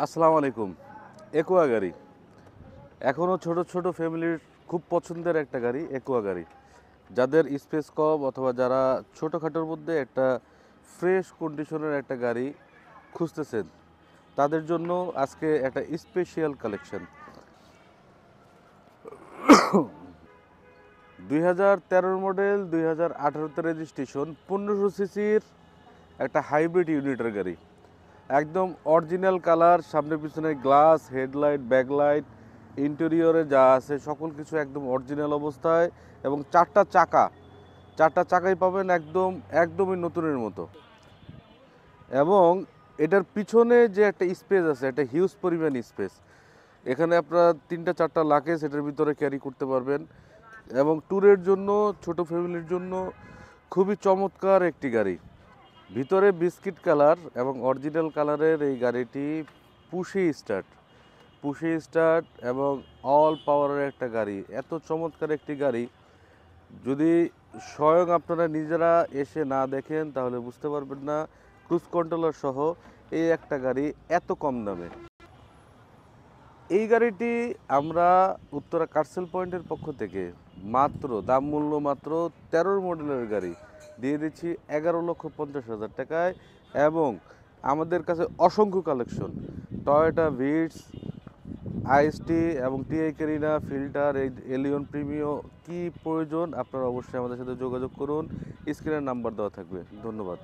আসসালামু আলাইকুম। একুয়া গাড়ি এখনও ছোট ছোট ফ্যামিলির খুব পছন্দের একটা গাড়ি একুয়া গাড়ি। যাদের স্পেস কম অথবা যারা ছোটোখাটোর মধ্যে একটা ফ্রেশ কন্ডিশনের একটা গাড়ি খুঁজতেছেন, তাদের জন্য আজকে একটা স্পেশাল কালেকশন। 2013 মডেল, 2018তে রেজিস্ট্রেশন, 1500 সিসির একটা হাইব্রিড ইউনিটের গাড়ি। একদম অরিজিনাল কালার, সামনে পিছনে গ্লাস, হেডলাইট, ব্যাকলাইট, ইন্টেরিয়রে যা আছে সকল কিছু একদম অরিজিনাল অবস্থায়, এবং চারটা চাকাই পাবেন একদমই নতুনের মতো। এবং এটার পিছনে যে একটা স্পেস আছে, একটা হিউজ পরিমাণ স্পেস। এখানে আপনারা 3-4টা লাগেজ এটার ভিতরে ক্যারি করতে পারবেন, এবং ট্যুরের জন্য, ছোট ফ্যামিলির জন্য খুবই চমৎকার একটি গাড়ি। ভিতরে বিস্কিট কালার এবং অরিজিনাল কালারের এই গাড়িটি পুশি স্টার্ট এবং অল পাওয়ারের একটা গাড়ি। এত চমৎকার একটি গাড়ি যদি স্বয়ং আপনারা নিজেরা এসে না দেখেন তাহলে বুঝতে পারবেন না ক্রুজ কন্ট্রোলার সহ এই একটা গাড়ি এত কম দামে। এই গাড়িটি আমরা উত্তরা কার্সেল পয়েন্টের পক্ষ থেকে দাম মূল্য মাত্র 13 মডেলের গাড়ি দিয়ে দিচ্ছি 11,50,000 টাকায়। এবং আমাদের কাছে অসংখ্য কালেকশন, টয়োটা ভিটস, আইএসটি এবং টিআই ক্যারিনা, ফিল্টার, এই এলিয়ন প্রিমিও, কি প্রয়োজন আপনারা অবশ্যই আমাদের সাথে যোগাযোগ করুন। স্ক্রিনের নাম্বার দেওয়া থাকবে। ধন্যবাদ।